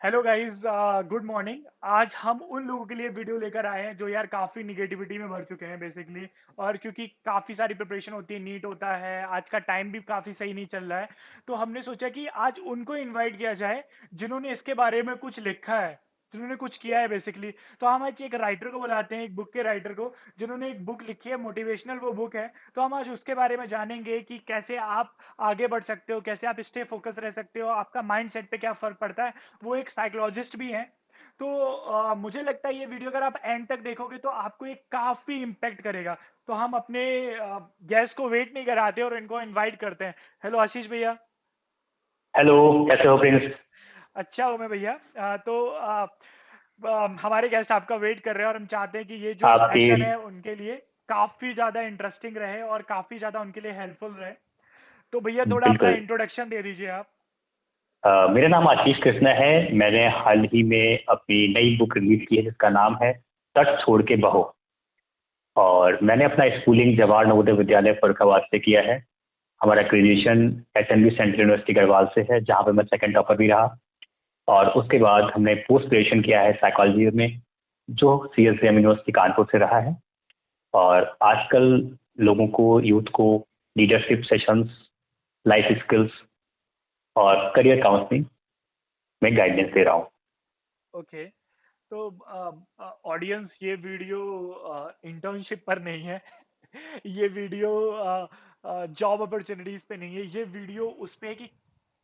Hello guys, good morning. आज हम उन लोगों के लिए वीडियो लेकर आए हैं जो यार काफ़ी निगेटिविटी में भर चुके हैं बेसिकली। और क्योंकि काफ़ी सारी प्रिपरेशन होती है, नीट होता है, आज का टाइम भी काफ़ी सही नहीं चल रहा है। तो हमने सोचा कि आज उनको इनवाइट किया जाए जिन्होंने इसके बारे में कुछ लिखा है, जिन्होंने कुछ किया है बेसिकली। तो हम आज एक राइटर को बुलाते हैं, एक बुक के राइटर को, जिन्होंने एक बुक लिखी है, मोटिवेशनल वो बुक है। तो हम आज उसके बारे में जानेंगे कि कैसे आप आगे बढ़ सकते हो, कैसे आप स्टे फोकस रह सकते हो, आपका माइंड सेट पे क्या फ़र्क पड़ता है। वो एक साइकोलॉजिस्ट भी हैं। तो मुझे लगता है ये वीडियो अगर आप एंड तक देखोगे तो आपको ये काफ़ी इम्पैक्ट करेगा। तो हम अपने गेस्ट को वेट नहीं कराते और इनको इनवाइट करते हैं। हेलो आशीष भैया। हेलो। कैसे हो प्रिंस? अच्छा हूँ मैं भैया। हमारे गेस्ट आपका वेट कर रहे हैं और हम चाहते हैं कि ये जो आपकी सेशन है उनके लिए काफ़ी ज़्यादा इंटरेस्टिंग रहे और काफ़ी ज़्यादा उनके लिए हेल्पफुल रहे। तो भैया थोड़ा अपना बिल्कुल। इंट्रोडक्शन दे दीजिए आप। मेरा नाम आशीष कृष्णा है। मैंने हाल ही में अपनी नई बुक रिलीज की है जिसका नाम है तट छोड़ के बहो। और मैंने अपना स्कूलिंग जवाहर नवोदय विद्यालय फर्रुखाबाद से किया है। हमारा graduation SMB central university Garhwal से है जहाँ पे मैं सेकंड टॉपर भी रहा। और उसके बाद हमने पोस्ट ग्रेजुएशन किया है साइकोलॉजी में जो सीएसजेएम यूनिवर्सिटी कानपुर से रहा है। और आजकल लोगों को यूथ को लीडरशिप सेशंस, लाइफ स्किल्स और करियर काउंसलिंग में गाइडेंस दे रहा हूँ। ओके। तो ऑडियंस, ये वीडियो इंटर्नशिप पर नहीं है। ये वीडियो जॉब अपॉर्चुनिटीज पे नहीं है। ये वीडियो उस पे है कि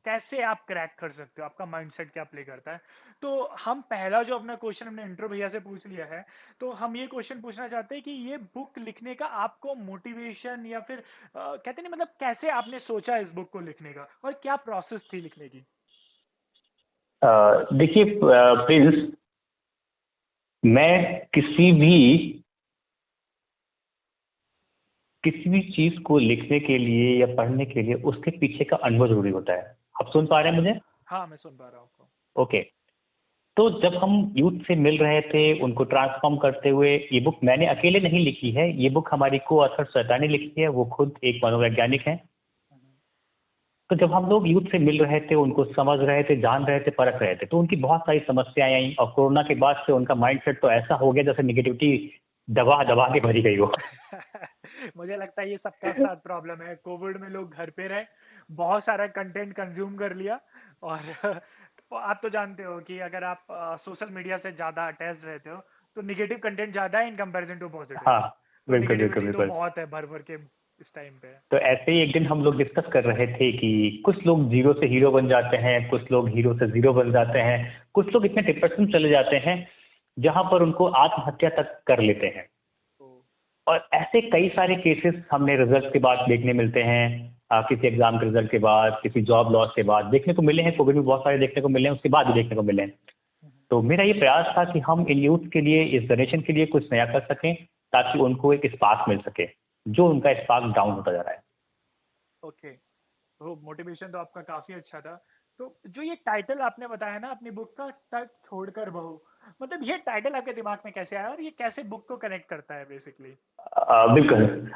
कैसे आप क्रैक कर सकते हो, आपका माइंडसेट क्या प्ले करता है। तो हम पहला जो अपना क्वेश्चन हमने इंट्रो भैया से पूछ लिया है, तो हम ये क्वेश्चन पूछना चाहते हैं कि ये बुक लिखने का आपको मोटिवेशन या फिर कहते नहीं मतलब कैसे आपने सोचा इस बुक को लिखने का और क्या प्रोसेस थी लिखने की। देखिए प्रिंस, मैं किसी भी चीज को लिखने के लिए या पढ़ने के लिए उसके पीछे का अनुभव जरूरी होता है। आप सुन पा रहे हैं मुझे? हाँ, मैं सुन पा रहा हूँ आपको। ओके। तो जब हम यूथ से मिल रहे थे उनको ट्रांसफॉर्म करते हुए, ये बुक मैंने अकेले नहीं लिखी है। ये बुक हमारी को ऑथर श्वेता ने लिखी है। वो खुद एक मनोवैज्ञानिक है। हम्म। तो जब हम लोग यूथ से मिल रहे थे, उनको समझ रहे थे, जान रहे थे, परख रहे थे, तो उनकी बहुत सारी समस्याएं आई। और कोरोना के बाद से उनका माइंडसेट तो ऐसा हो गया जैसे निगेटिविटी दबा दबा के भरी गई हो। मुझे लगता है ये सबका साथ प्रॉब्लम है। कोविड में लोग घर पे रहे, बहुत सारा कंटेंट कंज्यूम कर लिया। और तो आप तो जानते हो कि अगर आप सोशल मीडिया से ज़्यादा अटैच रहते हो तो निगेटिव कंटेंट ज़्यादा है इन कंपैरिजन टू पॉजिटिव। हाँ, तो बिल्कुल बिल्कुल निगेटिविटी तो बिल्कुल। बहुत है भर भर के इस टाइम पे। तो ऐसे ही एक दिन हम लोग डिस्कस कर रहे थे कि कुछ लोग जीरो से हीरो बन जाते हैं, कुछ लोग हीरो से जीरो बन जाते हैं, कुछ लोग इतने डिप्रेशन चले जाते हैं जहां पर उनको आत्महत्या तक कर लेते हैं। तो और ऐसे कई सारे केसेस हमने रिजल्ट के बाद देखने मिलते हैं। किसी एग्जाम के रिजल्ट के बाद, किसी जॉब लॉस के बाद देखने को मिले हैं। कोविड में बहुत सारे देखने को मिले हैं, उसके बाद भी देखने को मिले हैं। तो मेरा ये प्रयास था कि हम इन यूथ के लिए, इस जनरेशन के लिए कुछ नया कर सकें ताकि उनको एक स्पार्क मिल सके जो उनका स्पार्क डाउन होता जा रहा है। ओके। तो मोटिवेशन तो आपका काफी अच्छा था। तो जो ये टाइटल आपने बताया ना अपनी बुक का, तट छोड़कर बहू, मतलब ये टाइटल आपके दिमाग में कैसे आया और ये कैसे बुक को कनेक्ट करता है बेसिकली। बिल्कुल।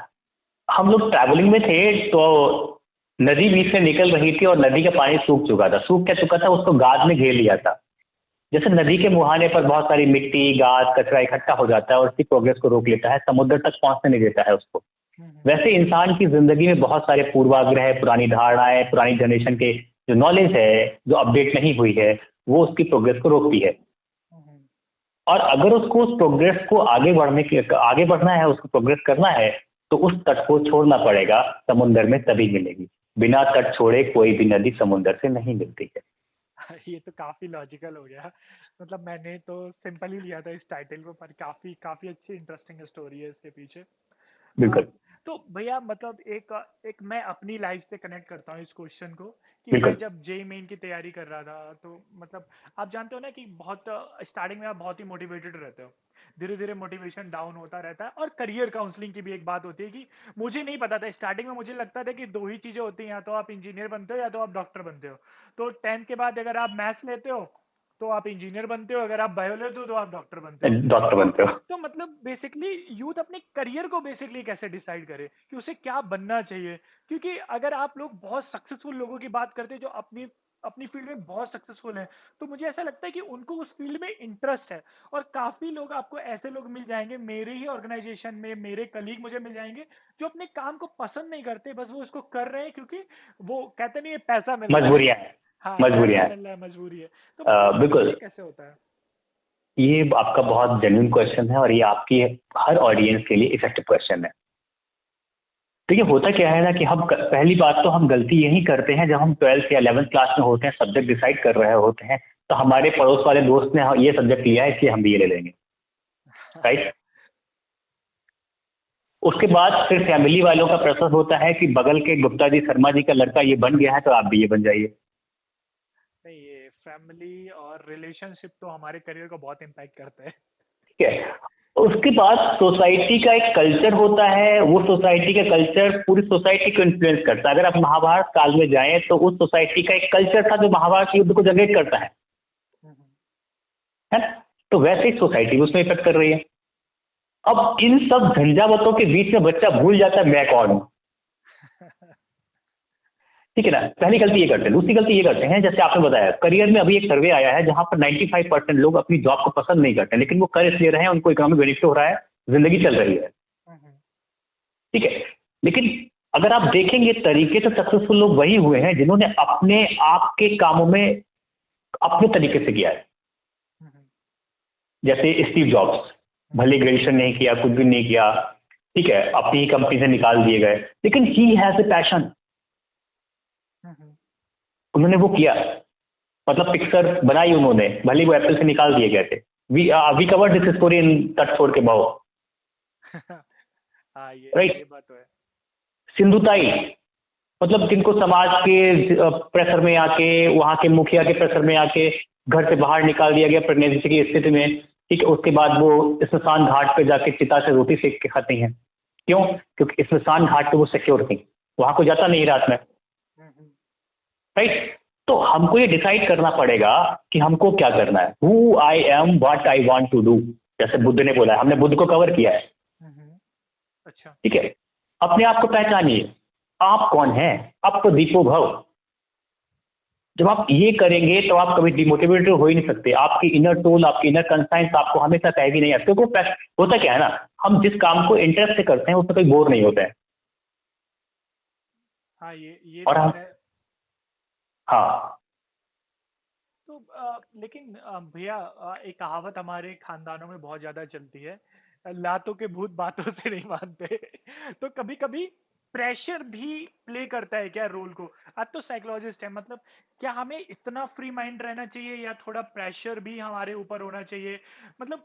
हम लोग ट्रैवलिंग में थे तो नदी बीच से निकल रही थी और नदी का पानी सूख चुका था। सूख क्या चुका था, उसको गाद में घेर लिया था। जैसे नदी के मुहाने पर बहुत सारी मिट्टी, गाद, कचरा इकट्ठा हो जाता है और उसकी प्रोग्रेस को रोक लेता है, समुद्र तक पहुंचने नहीं देता है उसको। हम्म। वैसे इंसान की जिंदगी में बहुत सारे पूर्वाग्रह, पुरानी धारणाएं, पुरानी जनरेशन के जो नॉलेज है, जो अपडेट नहीं हुई है, वो उसकी प्रोग्रेस को रोकती है। हम्म। और अगर उसको उस प्रोग्रेस को आगे बढ़ना है, उसको प्रोग्रेस करना है, तो उस तट को छोड़ना पड़ेगा। समुंदर में तभी मिलेगी। बिना तट छोड़े कोई भी नदी समुंदर से नहीं मिलती है। ये तो काफी लॉजिकल हो गया। मतलब मैंने तो सिंपल ही लिया था इस टाइटल को, पर काफी काफी अच्छी इंटरेस्टिंग स्टोरी है इसके पीछे। अ, बिल्कुल तो भैया मतलब एक एक मैं अपनी लाइफ से कनेक्ट करता हूँ इस क्वेश्चन को कि मैं बिल्कुल। जब जेई मेन की तैयारी कर रहा था तो मतलब आप जानते हो ना कि बहुत स्टार्टिंग में आप बहुत ही मोटिवेटेड रहते हो, धीरे धीरे मोटिवेशन डाउन होता रहता है। और करियर काउंसलिंग की भी एक बात होती है कि मुझे नहीं पता था स्टार्टिंग में, मुझे लगता था कि दो ही चीजें होती हैं, या तो आप इंजीनियर बनते हो या तो आप डॉक्टर बनते हो। तो 10th के बाद अगर आप मैथ्स लेते हो तो आप इंजीनियर बनते हो, अगर आप बायो लेते हो तो आप डॉक्टर बनते हो। डॉक्टर तो बनते हो। तो मतलब बेसिकली यूथ अपने करियर को बेसिकली कैसे डिसाइड करे कि उसे क्या बनना चाहिए। क्योंकि अगर आप लोग बहुत सक्सेसफुल लोगों की बात करते हैं जो अपनी अपनी फील्ड में बहुत सक्सेसफुल हैं, तो मुझे ऐसा लगता है कि उनको उस फील्ड में इंटरेस्ट है। और काफ़ी लोग आपको ऐसे लोग मिल जाएँगे मेरे ही ऑर्गेनाइज़ेशन में, मेरे कलीग मुझे मिल जाएँगे, जो अपने काम को पसंद नहीं करते, बस वो उसको कर रहे हैं क्योंकि वो कहते नहीं है पैसा मिल रहा है। मजबूरियां हैं। हाँ, पैसा मजबूरियां हैं। मिल रहा है, मजबूरी है। तो मतलब बिल्कुल। ये कैसे होता है? ये आपका बहुत जेन्युइन क्वेश्चन है और ये आपकी हर ऑडियंस के लिए इफेक्टिव क्वेश्चन है। तो ये होता क्या है ना कि पहली बात तो हम गलती यही करते हैं जब हम 12th या 11th क्लास में होते हैं, सब्जेक्ट डिसाइड कर रहे होते हैं, तो हमारे पड़ोस वाले दोस्त ने ये सब्जेक्ट लिया है इसलिए हम भी ये ले लेंगे। राइट। उसके बाद फिर फैमिली वालों का प्रेशर होता है कि बगल के गुप्ता जी शर्मा जी का लड़का ये बन गया है तो आप भी ये बन जाइए। नहीं, ये फैमिली और रिलेशनशिप तो हमारे करियर को बहुत इम्पैक्ट करते हैं। ठीक है। उसके बाद सोसाइटी का एक कल्चर होता है, वो सोसाइटी का कल्चर पूरी सोसाइटी को इन्फ्लुएंस करता है। अगर आप महाभारत काल में जाएं तो उस सोसाइटी का एक कल्चर था जो महाभारत युद्ध को जनरेट करता हम्म, हम्म। है ना? तो वैसे ही सोसाइटी उसमें इफेक्ट कर रही है। अब इन सब झंझावतों के बीच में बच्चा भूल जाता है मैं कौन हूं। ठीक है ना? पहली गलती ये करते हैं। दूसरी गलती ये करते हैं, जैसे आपने बताया करियर में अभी एक सर्वे आया है जहां पर 95% लोग अपनी जॉब को पसंद नहीं करते, लेकिन वो कर इसलिए रहे हैं, उनको इकोनॉमिक बेनिफिट हो रहा है, जिंदगी चल रही है। हम्म, ठीक है। लेकिन अगर आप देखेंगे तरीके से सक्सेसफुल लोग वही हुए हैं जिन्होंने अपने आप के कामों में अपने तरीके से किया है। हम्म, जैसे स्टीव जॉब्स, भले ग्रेजुएशन नहीं किया, कुछ भी नहीं किया, ठीक है, अपनी ही कंपनी से निकाल दिए गए, लेकिन ही हैज ए पैशन। हम्म। उन्होंने वो किया, मतलब पिक्चर बनाई उन्होंने, भले वो एप्पल से निकाल दिए गए थे। We cover this story in तट छोड़ के बहो। हाँ, ये राइट। बात तो है। सिंधुताई, मतलब जिनको समाज के प्रेशर में आके, वहां के मुखिया के प्रेशर में आके घर से बाहर निकाल दिया गया प्रेगनेंसी की स्थिति में। ठीक है। उसके बाद वो स्मशान घाट पे जाके चिता से रोटी सेक के खाती हैं। क्यों? क्योंकि स्मशान घाट पे वो सिक्योर थी, वहां को जाता नहीं रात में। हम्म, राइट। तो हमको ये डिसाइड करना पड़ेगा कि हमको क्या करना है। Who I am, what I want to do. जैसे बुद्ध ने बोला है, हमने बुद्ध को कवर किया है। हम्म। अच्छा। ठीक है। अपने आप को पहचानिए, आप कौन हैं। अब तो दीपो भव। जब आप ये करेंगे तो आप कभी डिमोटिवेटेड हो ही नहीं सकते। आपकी इनर टोल, आपकी इनर कंसाइंस आपको हमेशा कहेगी नहीं। क्योंकि होता क्या है ना, हम जिस काम को इंटरेस्ट से करते हैं उसमें कोई बोर नहीं होता है। हाँ, ये और तो हम, है। हाँ, तो लेकिन भैया, एक कहावत हमारे खानदानों में बहुत ज्यादा चलती है, लातों के भूत बातों से नहीं मानते। तो कभी कभी प्रेशर भी प्ले करता है क्या रोल को? आप तो साइकोलॉजिस्ट है, मतलब क्या हमें इतना फ्री माइंड रहना चाहिए या थोड़ा प्रेशर भी हमारे ऊपर होना चाहिए? मतलब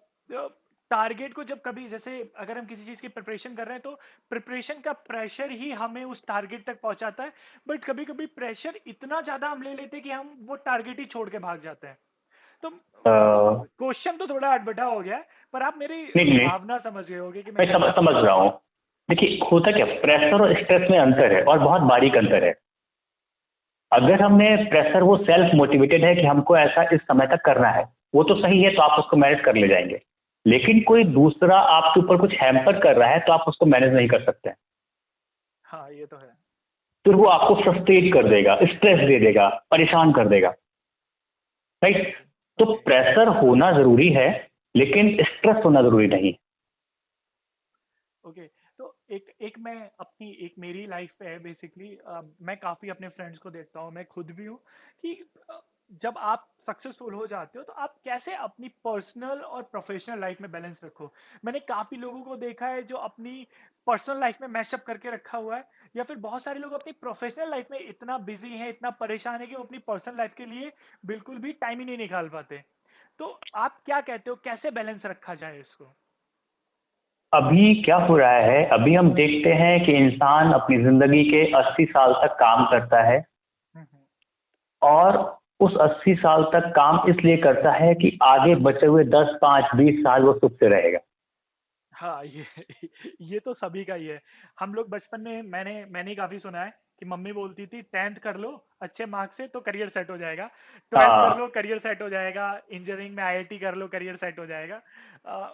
टारगेट को जब कभी, जैसे अगर हम किसी चीज की प्रिपरेशन कर रहे हैं तो प्रिपरेशन का प्रेशर ही हमें उस टारगेट तक पहुंचाता है। बट कभी कभी प्रेशर इतना ज्यादा हम ले लेते हैं कि हम वो टारगेट ही छोड़ के भाग जाते हैं। तो क्वेश्चन तो थोड़ा अटपटा हो गया है, पर आप मेरी नहीं नहीं, भावना समझ गए होगे कि मैं मैं क्या कहना समझ चाह रहा रहा हूँ। हूँ। देखिए होता क्या, प्रेशर और स्ट्रेस में अंतर है और बहुत बारीक अंतर है। अगर हमने प्रेशर, वो सेल्फ मोटिवेटेड है कि हमको ऐसा इस समय तक करना है, वो तो सही है, तो आप उसको मैनेज कर ले जाएंगे। लेकिन कोई दूसरा आपके ऊपर कुछ हैम्पर कर रहा है तो आप उसको मैनेज नहीं कर सकते। हाँ, ये तो है। फिर वो आपको फ्रस्ट्रेट कर देगा, स्ट्रेस दे देगा, परेशान कर देगा। राइट। ओके। तो ओके। प्रेशर होना जरूरी है, लेकिन स्ट्रेस होना जरूरी नहीं। ओके। तो एक एक मैं अपनी, एक मेरी लाइफ पे है बेसिकली, मैं काफी अपने फ्रेंड्स को देखता हूँ, मैं खुद भी हूँ कि जब आप सक्सेसफुल हो जाते हो तो आप कैसे अपनी पर्सनल और प्रोफेशनल लाइफ में बैलेंस रखो। मैंने काफी लोगों को देखा है जो अपनी पर्सनल लाइफ में मैशअप करके रखा हुआ है, या फिर बहुत सारे लोग अपनी प्रोफेशनल लाइफ में इतना बिजी हैं, इतना परेशान है कि वो अपनी पर्सनल लाइफ के लिए बिल्कुल भी टाइम ही नहीं निकाल पाते। तो आप क्या कहते हो, कैसे बैलेंस रखा जाए इसको? अभी क्या हो रहा है, अभी हम देखते हैं कि इंसान अपनी जिंदगी के 80 साल तक काम करता है, हम्म। और उस 80 साल तक काम इसलिए करता है कि आगे बचे हुए 10, 5, 20 साल वो सुख से रहेगा। हाँ, ये ये तो सभी का ही है। हम लोग बचपन में, मैंने ही काफी सुना है कि मम्मी बोलती थी 10th कर लो अच्छे मार्क्स से तो करियर सेट हो जाएगा, 12th कर हाँ। लो करियर सेट हो जाएगा, इंजीनियरिंग में आईआईटी कर लो करियर सेट हो जाएगा।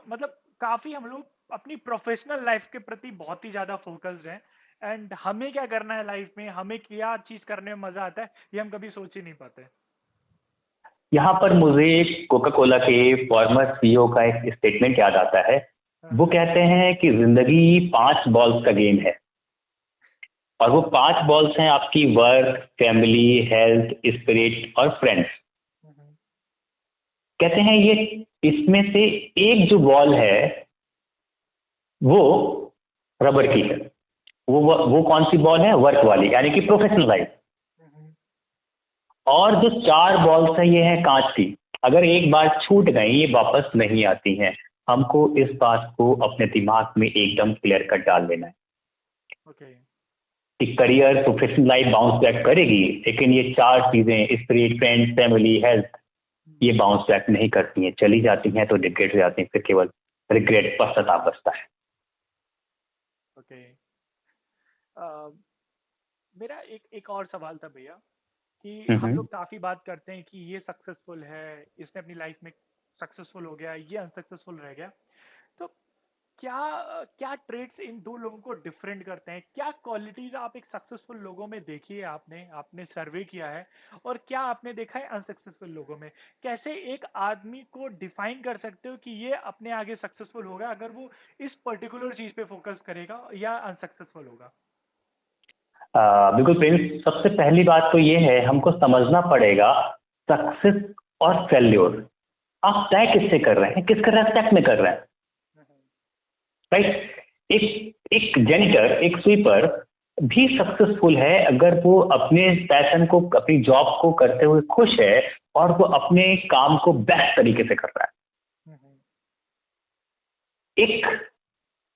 मतलब काफी हम लोग अपनी प्रोफेशनल लाइफ के प्रति बहुत ही ज्यादा फोकस्ड हैं। एंड हमें क्या करना है लाइफ में, हमें क्या चीज करने में मजा आता है, ये हम कभी सोच ही नहीं पाते। यहाँ पर मुझे कोका कोला के फॉर्मर सीईओ का एक स्टेटमेंट याद आता है। वो हाँ। कहते हैं कि जिंदगी 5 बॉल्स का गेम है, और वो 5 बॉल्स हैं आपकी वर्क, फैमिली, हेल्थ, स्पिरिट और फ्रेंड्स। हम्म, कहते हैं ये इसमें से एक जो बॉल है वो रबर की है। वो कौन सी बॉल है? वर्क वाली, यानी कि प्रोफेशनल लाइफ। हम्म, और जो 4 बॉल्स हैं ये हैं कांच की। अगर एक बार छूट गई ये वापस नहीं आती हैं। हमको इस बात को अपने दिमाग में एकदम क्लियर कट डाल लेना है ओके। कि career, professional life bounce back करेगी, लेकिन ये 4 चीजें, स्पिरिट, फ्रेंड्स, फैमिली, हेल्थ, ये बाउंस बैक नहीं करती हैं। चली जाती हैं तो रिग्रेट हो जाती हैं, फिर केवल रिग्रेट, पश्चाताप बचता है। ओके। मेरा एक एक और सवाल था भैया, कि हम हम्म। लोग काफी बात करते हैं कि ये सक्सेसफुल है, इसने अपनी लाइफ में सक्सेसफुल हो गया, ये अनसक्सेसफुल रह गया। तो क्या क्या ट्रेड्स इन दो लोगों को डिफरेंट करते हैं? क्या क्वालिटीज आप एक सक्सेसफुल लोगों में देखी है, आपने आपने सर्वे किया है, और क्या आपने देखा है अनसक्सेसफुल लोगों में? कैसे एक आदमी को डिफाइन कर सकते हो कि ये अपने आगे सक्सेसफुल होगा अगर वो इस पर्टिकुलर चीज पे फोकस करेगा, या अनसक्सेसफुल होगा? बिल्कुल प्रिंस, सबसे पहली बात तो ये है, हमको समझना पड़ेगा सक्सेस और फेल्योर आप तय किससे कर रहे हैं, किसके रेस्पेक्ट में कर रहे हैं। राइट। एक एक जेनिटर, एक स्वीपर भी सक्सेसफुल है अगर वो अपने पैशन को, अपनी जॉब को करते हुए खुश है और वो अपने काम को बेस्ट तरीके से कर रहा है। एक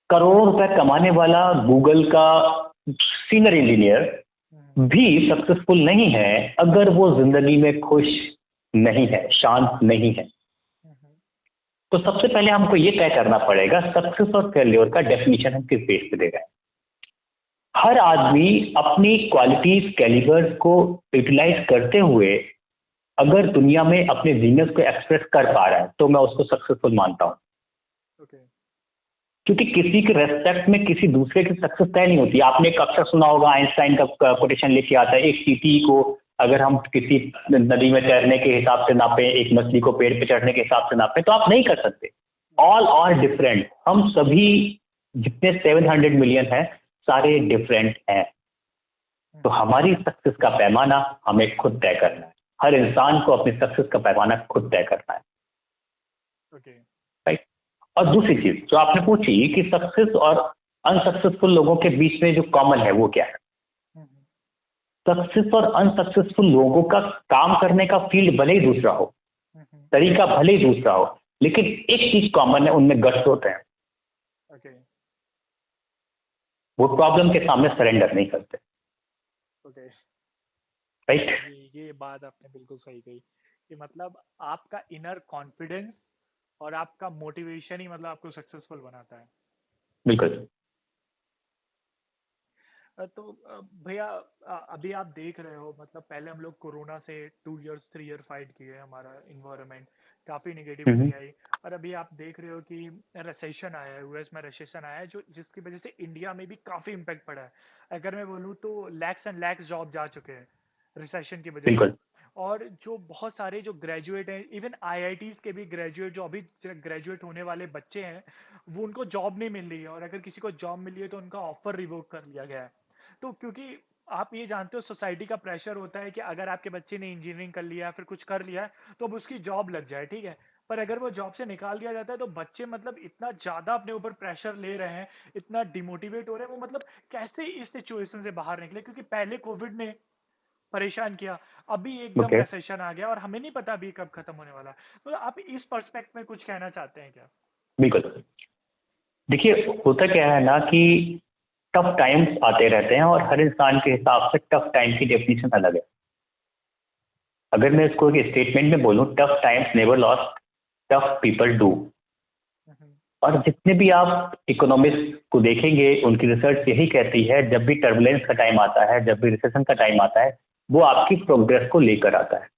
करोड़ रुपए कमाने वाला गूगल का सीनियर इंजीनियर भी सक्सेसफुल नहीं है अगर वो जिंदगी में खुश नहीं है, शांत नहीं है। तो सबसे पहले हमको ये तय करना पड़ेगा सक्सेस और फेल्योर का डेफिनेशन हम किस बेस पे दे रहे हैं। हर आदमी अपनी क्वालिटीज, कैलिबर्स को यूटिलाइज करते हुए अगर दुनिया में अपने जीनियस को एक्सप्रेस कर पा रहा है तो मैं उसको सक्सेसफुल मानता हूं। ओके। क्योंकि किसी के रेस्पेक्ट में किसी दूसरे की सक्सेस तय नहीं होती। आपने एक अक्सर सुना होगा, आइंस्टाइन का कोटेशन लेके आता है, एक चींटी को अगर हम किसी नदी में तैरने के हिसाब से नापें, एक मछली को पेड़ पे चढ़ने के हिसाब से नापें, तो आप नहीं कर सकते। All are different. हम सभी जितने 700 मिलियन हैं सारे डिफरेंट हैं। तो हमारी सक्सेस का पैमाना हमें खुद तय करना है। हर इंसान को अपनी सक्सेस का पैमाना खुद तय करना है। ओके। राइट। और दूसरी चीज जो आपने पूछी कि सक्सेस और अनसक्सेसफुल लोगों के बीच में जो कॉमन है वो क्या है। सक्सेस और अनसक्सेसफुल लोगों का काम करने का फील्ड भले ही दूसरा हो, तरीका भले ही दूसरा हो, लेकिन एक चीज कॉमन है, उनमें गट्स होते हैं। ओके। वो प्रॉब्लम के सामने सरेंडर नहीं करते। ओके। राइट। ये बात आपने बिल्कुल सही कही, कि मतलब आपका इनर कॉन्फिडेंस और आपका मोटिवेशन ही मतलब आपको सक्सेसफुल बनाता है। बिल्कुल। तो भैया, अभी आप देख रहे हो, मतलब पहले हम लोग कोरोना से 2 इयर्स 3 ईयर फाइट किए, हमारा इन्वायरमेंट काफ़ी हम्म। निगेटिविटी आई, और अभी आप देख रहे हो कि रिसेशन आया है, यूएस में रिसेशन आया है, जो जिसकी वजह से इंडिया में भी काफ़ी इम्पैक्ट पड़ा है। अगर मैं बोलूँ तो लैक्स एंड लैक्स जॉब जा चुके हैं रिसेशन की वजह से। बिल्कुल। और जो बहुत सारे जो ग्रेजुएट हैं, इवन आईआईटीज के भी ग्रेजुएट, जो अभी ग्रेजुएट होने वाले बच्चे हैं, वो उनको जॉब नहीं मिल रही है, और अगर किसी को जॉब मिली है तो उनका ऑफर रिवोक कर लिया गया है। तो क्योंकि आप ये जानते हो सोसाइटी का प्रेशर होता है कि अगर आपके बच्चे ने इंजीनियरिंग कर लिया है, फिर कुछ कर लिया है, तो अब उसकी जॉब लग जाए, ठीक है। पर अगर वो जॉब से निकाल दिया जाता है तो बच्चे मतलब इतना ज्यादा अपने ऊपर प्रेशर ले रहे हैं, इतना डिमोटिवेट हो रहे हैं, वो मतलब कैसे इस सिचुएशन से बाहर निकले, क्योंकि पहले कोविड ने परेशान किया, अभी एकदम ओके। रिसेशन आ गया और हमें नहीं पता अभी कब खत्म होने वाला है। तो आप इस पर्सपेक्ट में कुछ कहना चाहते हैं क्या? बिल्कुल। देखिए, होता क्या है ना कि टफ टाइम्स आते रहते हैं और हर इंसान के हिसाब से टफ टाइम की डेफिनेशन अलग है। अगर मैं इसको एक स्टेटमेंट में बोलूं, tough times never lost, tough people do. और जितने भी आप इकोनॉमिस्ट को देखेंगे उनकी रिसर्च यही कहती है, जब भी टर्बुलेंस का टाइम आता है, जब भी रिसेशन का टाइम आता है, वो आपकी प्रोग्रेस को लेकर आता है।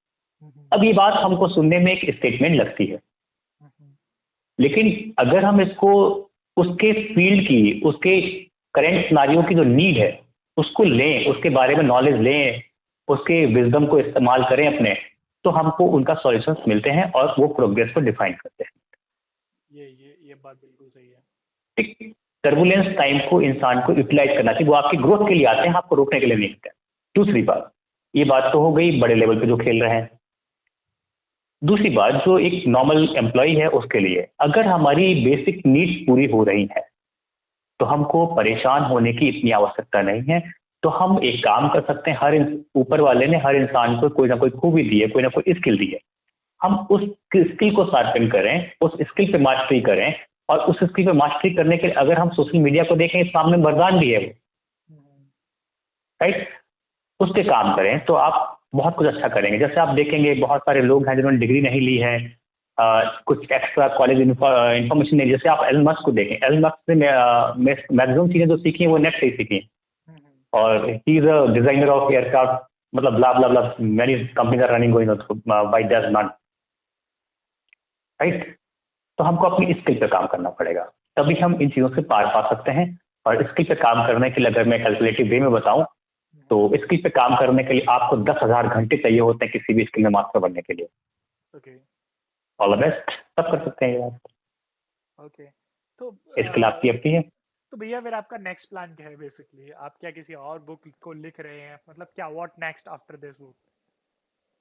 अब ये बात हमको सुनने में एक स्टेटमेंट लगती है, लेकिन अगर हम इसको उसके फील्ड की, उसके करेंट सिनारियो की जो नीड है उसको लें, उसके बारे में नॉलेज लें, उसके विजडम को इस्तेमाल करें अपने, तो हमको उनका सॉल्यूशंस मिलते हैं और वो प्रोग्रेस को डिफाइन करते हैं। ये बात बिल्कुल सही है। ठीक, टर्बुलेंस टाइम को इंसान को यूटिलाइज करना चाहिए, वो आपकी ग्रोथ के लिए आते हैं, आपको रोकने के लिए नहीं होते हैं। दूसरी बात, ये बात तो हो गई बड़े लेवल पे जो खेल रहे हैं। दूसरी बात, जो एक नॉर्मल एम्प्लॉय है उसके लिए, अगर हमारी बेसिक नीड्स पूरी हो रही है तो हमको परेशान होने की इतनी आवश्यकता नहीं है। तो हम एक काम कर सकते हैं, ऊपर वाले ने हर इंसान को कोई ना कोई खूबी दी है, कोई ना कोई स्किल दी है, हम उस स्किल को शार्पन करें, उस स्किल पे मास्टरी करें, और उस स्किल पे मास्टरी करने के लिए अगर हम सोशल मीडिया को देखें, इस काम में वरदान भी है वो, राइट, उस पे काम करें तो आप बहुत कुछ अच्छा करेंगे। जैसे आप देखेंगे बहुत सारे लोग हैं जिन्होंने डिग्री नहीं ली है, कुछ एक्स्ट्रा कॉलेज इन्फॉर्मेशन नहीं, जैसे आप एलन मस्क को देखें, एलन मस्क ने मैक्सिमम चीजें जो सीखी हैं वो नेट से ही सीखी हैं, और he is a designer of aircraft, मतलब blah blah blah, many companies are running going by that not, right. तो हमको अपनी स्किल पे काम करना पड़ेगा, तभी हम इन चीज़ों से पार पा सकते हैं। और स्किल पे काम करने के लिए अगर मैं कैलकुलेटिव वे में बताऊं तो स्किल पे काम करने के लिए आपको 10,000 घंटे चाहिए होते हैं किसी भी स्किल में मास्टर बनने के लिए। ओके, ऑल द बेस्ट, सब कर सकते हैं ये बात, ओके। तो स्किल आपकी अपनी है। तो भैया फिर आपका नेक्स्ट प्लान क्या है बेसिकली? आप क्या किसी और बुक को लिख रहे हैं? मतलब क्या, what next after this book?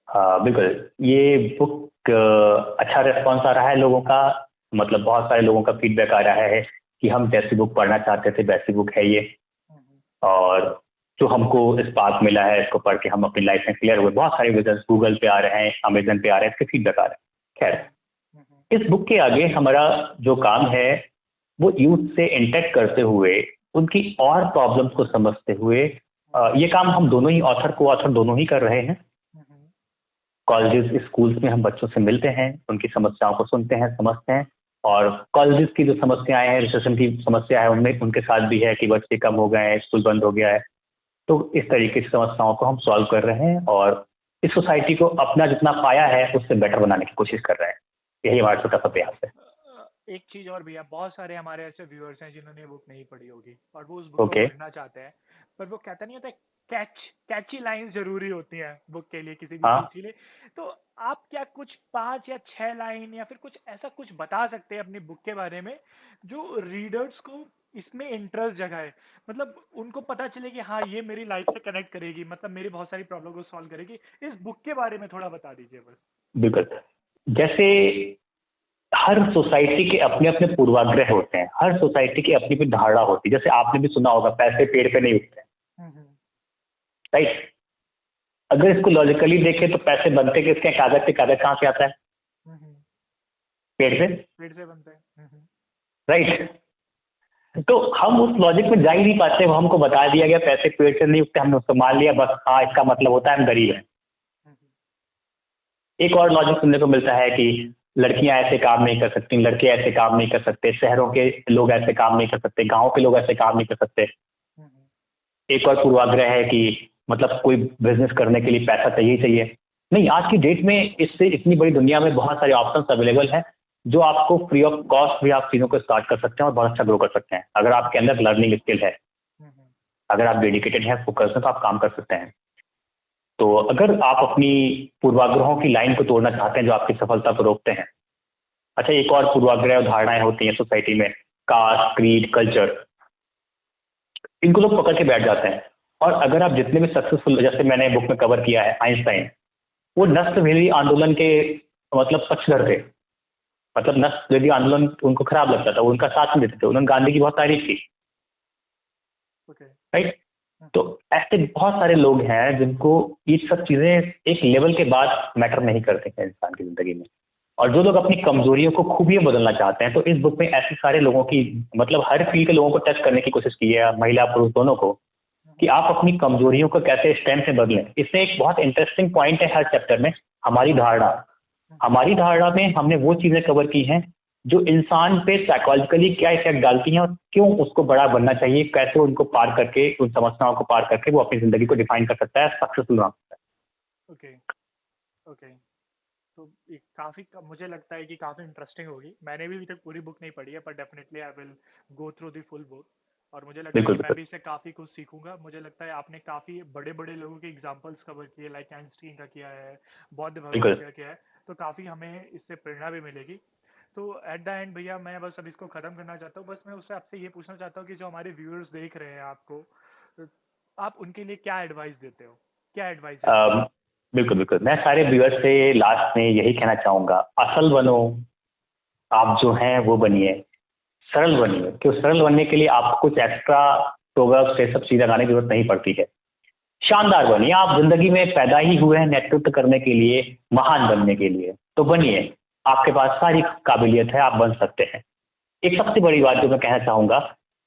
हाँ बिल्कुल, ये बुक अच्छा रिस्पॉन्स आ रहा है लोगों का, मतलब बहुत सारे लोगों का फीडबैक आ रहा है कि हम जैसी बुक पढ़ना चाहते थे वैसी बुक है ये, और जो हमको स्पार्क मिला है इसको पढ़ के हम अपनी लाइफ में क्लियर हुए। बहुत सारे विजन गूगल पे आ रहे हैं, अमेजन पे आ रहे हैं, इसके फीडबैक आ रहे हैं। खैर, इस बुक के आगे हमारा जो काम है वो यूथ से इंटरेक्ट करते हुए, उनकी और प्रॉब्लम्स को समझते हुए, ये काम हम दोनों ही ऑथर को ऑथर दोनों ही कर रहे हैं। कॉलेजेस स्कूल्स में हम बच्चों से मिलते हैं, उनकी समस्याओं को सुनते हैं, समझते हैं, और कॉलेजेस की जो समस्याएं हैं, रिसेशन की समस्या है, उनमें उनके साथ भी है कि बच्चे कम हो गए हैं, स्कूल बंद हो गया है। तो इस तरीके की समस्याओं को हम सॉल्व कर रहे हैं और इस सोसाइटी को अपना जितना पाया है उससे बेटर बनाने की कोशिश कर रहे हैं। यही हमारा छोटा सा प्रयास है। एक चीज और भैया, बहुत सारे हमारे ऐसे व्यूअर्स हैं जिन्होंने बुक नहीं पढ़ी होगी और वो उस बुक को ओके, पढ़ना चाहते हैं, पर वो कहता नहीं होता, कैची लाइंस जरूरी होती हैं बुक के लिए, किसी भी हाँ, चीज के लिए। तो आप क्या कुछ 5 या 6 लाइन या फिर कुछ ऐसा कुछ बता सकते हैं अपनी बुक के बारे में जो रीडर्स को इसमें इंटरेस्ट जगाए? मतलब उनको पता चले कि हाँ, ये मेरी लाइफ से कनेक्ट करेगी, मतलब मेरी बहुत सारी प्रॉब्लम को सॉल्व करेगी। इस बुक के बारे में थोड़ा बता दीजिए बस। बिल्कुल। जैसे हर सोसाइटी के अपने अपने पूर्वाग्रह होते हैं, हर सोसाइटी की अपनी अपनी धारणा होती है। जैसे आपने भी सुना होगा, पैसे पेड़ पे नहीं उगते, राइट। अगर इसको लॉजिकली देखें तो पैसे बनते किसके हैं? कागज से। कागज कहाँ से आता है? पेड़ से, पेड़ से बनता है। राइट। तो हम उस लॉजिक में जा ही नहीं पाते, वो हमको बता दिया गया पैसे पेड़ से नहीं उगते, हमने उसको मान लिया, बस हाँ इसका मतलब होता है हम गरीब हैं। एक और लॉजिक सुनने को मिलता है कि लड़कियां ऐसे काम नहीं कर सकती, लड़के ऐसे काम नहीं कर सकते, शहरों के लोग ऐसे काम नहीं कर सकते, गांव के लोग ऐसे काम नहीं कर सकते। एक और पूर्वाग्रह है कि मतलब कोई बिजनेस करने के लिए पैसा चाहिए ही चाहिए। नहीं, आज की डेट में इससे इतनी बड़ी दुनिया में बहुत सारे ऑप्शंस अवेलेबल हैं जो आपको फ्री ऑफ कॉस्ट भी आप चीज़ों को स्टार्ट कर सकते हैं और बहुत अच्छा ग्रो कर सकते हैं। अगर आपके अंदर लर्निंग स्किल है, अगर आप डेडिकेटेड हैं, फोकस हैं, तो आप काम कर सकते हैं। तो अगर आप अपनी पूर्वाग्रहों की लाइन को तोड़ना चाहते हैं जो आपकी सफलता को रोकते हैं। अच्छा, एक और पूर्वाग्रह और धारणाएं होती हैं सोसाइटी में, कास्ट, क्रीड, कल्चर, इनको लोग पकड़ के बैठ जाते हैं। और अगर आप जितने भी सक्सेसफुल, जैसे मैंने बुक में कवर किया है आइंस्टाइन, वो नस्ल विरोधी आंदोलन के मतलब पक्षधर थे। मतलब नस्ल विरोधी आंदोलन उनको खराब लगता था, वो उनका साथ नहीं देते थे, उन्होंने गांधी की बहुत तारीफ की, राइट। तो ऐसे बहुत सारे लोग हैं जिनको ये सब चीजें एक लेवल के बाद मैटर नहीं करते हैं इंसान की जिंदगी में। और जो लोग अपनी कमजोरियों को खूबियां बदलना चाहते हैं, तो इस बुक में ऐसे सारे लोगों की, मतलब हर फील्ड के लोगों को टच करने की कोशिश की है, महिला पुरुष दोनों को, कि आप अपनी कमजोरियों को कैसे स्ट्रेंथ में बदलें। इसमें एक बहुत इंटरेस्टिंग पॉइंट है हर चैप्टर में, हमारी धारणा। हमारी धारणा में हमने वो चीजें कवर की हैं जो इंसान पे साइकोलॉजिकली क्या इफेक्ट डालती हैं और क्यों उसको बड़ा बनना चाहिए, कैसे उनको पार करके, उन समस्याओं को पार करके वो अपनी जिंदगी को डिफाइन कर सकता है, सक्सेसफुल बना सकता है। Okay, okay. तो ये काफी, मुझे लगता है कि काफी इंटरेस्टिंग होगी। मैंने भी अभी तक पूरी बुक नहीं पढ़ी है, पर definitely I will go through the full book. और मुझे लगता है बिल्कुल कि मैं बिल्कुल भी इससे काफ़ी कुछ सीखूंगा। मुझे लगता है आपने काफ़ी बड़े-बड़े लोगों के एग्जांपल्स कवर किए, लाइक आइंस्टीन का किया है, बौद्ध भगवान बिल्कुल। का किया है, तो काफ़ी हमें इससे प्रेरणा भी मिलेगी। तो एट द एंड भैया मैं बस अब इसको ख़त्म करना चाहता हूँ। बस मैं उससे आपसे ये पूछना चाहता हूँ कि जो हमारे व्यूअर्स देख रहे हैं आपको, आप उनके लिए क्या एडवाइस देते हो? क्या एडवाइस है आपकी? अम, बिल्कुल बिल्कुल, मैं सारे व्यूअर्स से लास्ट में यही कहना चाहूंगा, असल बनो, आप जो हैं वो बनिए, सरल बनिए। क्यों सरल बनने के लिए आपको कुछ एक्स्ट्रा प्रोवर्ब्स से सब चीज़ लगाने की जरूरत नहीं पड़ती है। शानदार बनिए, आप जिंदगी में पैदा ही हुए हैं नेतृत्व करने के लिए, महान बनने के लिए, तो बनिए। आपके पास सारी काबिलियत है, आप बन सकते हैं। एक सबसे बड़ी बात जो मैं कहना चाहूंगा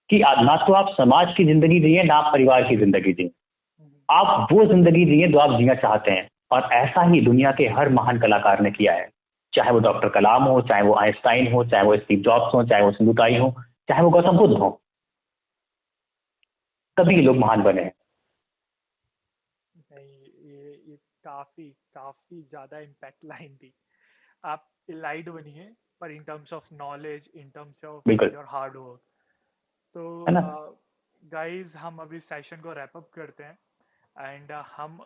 कि ना तो आप समाज की जिंदगी जिए, ना आप परिवार की जिंदगी जिए, हम्म, आप वो जिंदगी जिए जो आप जीना चाहते हैं। और ऐसा ही दुनिया के हर महान कलाकार ने किया है, चाहे वो डॉक्टर कलाम हो, चाहे वो आइंस्टाइन हो, चाहे वो स्टीव जॉब्स हो, चाहे वो सिंधुताई हो, चाहे वो गौतम बुद्ध हो, सभी लोग महान बने हैं। नहीं, ये काफ़ी काफ़ी ज़्यादा इम्पैक्ट लाइन थी। आप इलाइट बनिए, पर in terms of knowledge, in terms of बिल्कुल। Your hard work. तो है ना। गाइस हम अभी सेशन को रैप अप करते हैं। एंड हम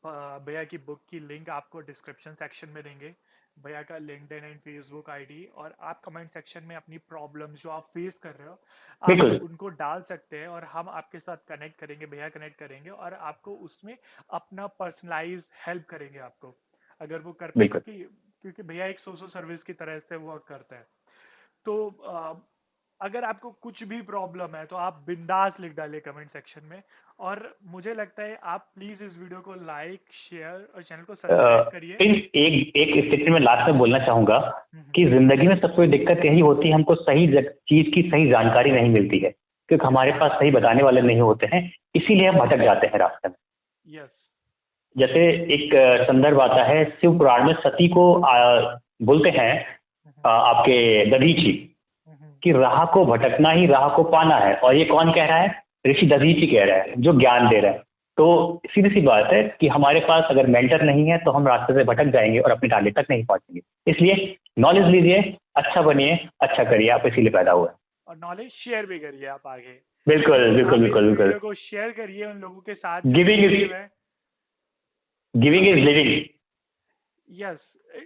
भैया की बुक की लिंक आपको डिस्क्रिप्शन सेक्शन में देंगे। भैया का लिंक्डइन एंड फेसबुक आईडी, और आप कमेंट सेक्शन में अपनी प्रॉब्लम्स जो आप फेस कर रहे हो, आप बिल्कुल उनको डाल सकते हैं और हम आपके साथ कनेक्ट करेंगे, भैया कनेक्ट करेंगे और आपको उसमें अपना पर्सनलाइज हेल्प करेंगे आपको, अगर वो कर पाए, बिल्कुल। क्योंकि भैया एक सोशल सर्विस की तरह से वर्क करता है। तो अगर आपको कुछ भी प्रॉब्लम है तो आप बिंदास लिख डालिए कमेंट सेक्शन में। और मुझे लगता है आप प्लीज इस वीडियो को लाइक, शेयर और चैनल को सब्सक्राइब करिए। प्रिंस, एक एक स्टेटमेंट में लास्ट में बोलना चाहूंगा हम्म, कि जिंदगी में सबसे बड़ी दिक्कत यही होती है, हमको सही चीज की सही जानकारी नहीं मिलती है, क्योंकि हमारे पास सही बताने वाले नहीं होते हैं, इसीलिए हम भटक जाते हैं रास्ते में। यस। जैसे एक संदर्भ आता है शिव पुराण में, सती को बोलते हैं हम्म, आपके दधीची, हम्म, कि राह को भटकना ही राह को पाना है। और ये कौन कह रहा है? ऋषि दधीची कह रहा है, जो ज्ञान दे रहा है। तो सीधी सी बात है कि हमारे पास अगर मेंटर नहीं है तो हम रास्ते से भटक जाएंगे और अपने टारगेट तक नहीं पहुंचेंगे। इसलिए नॉलेज लीजिए, अच्छा बनिए, अच्छा करिए, आप इसीलिए पैदा हुए हैं। और नॉलेज शेयर भी करिए आप आगे। बिल्कुल बिल्कुल आप इस बिल्कुल बिल्कुल। वीडियो को शेयर करिए उन लोगों के साथ जो गिविंग इज नेगेटिव है। Giving is living. Yes,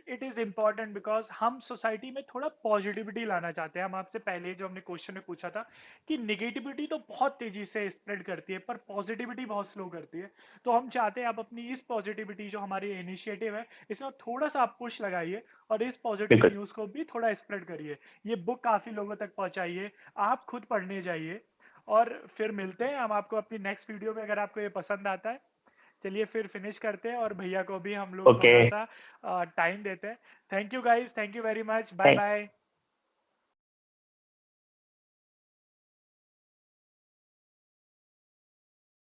it is important because हम सोसाइटी में थोड़ा पॉजिटिविटी लाना चाहते हैं। हम आपसे पहले जो हमने क्वेश्चन में पूछा था कि निगेटिविटी तो बहुत तेजी से स्प्रेड करती है पर पॉजिटिविटी बहुत स्लो करती है। तो हम चाहते हैं आप अपनी इस पॉजिटिविटी जो हमारी इनिशिएटिव है इसमें थोड़ा सा आप पुश लगाइए और इस पॉजिटिव बिल्कुल न्यूज़ को भी थोड़ा स्प्रेड करिए। ये बुक काफ़ी लोगों तक पहुंचाइए, आप खुद पढ़ने जाइए। और फिर मिलते हैं हम आपको अपनी नेक्स्ट वीडियो में, अगर आपको ये पसंद आता है। चलिए फिर फिनिश करते हैं और भैया को भी हम लोग ओके। थोड़ा सा टाइम देते हैं। Thank you guys, thank you very much, bye bye.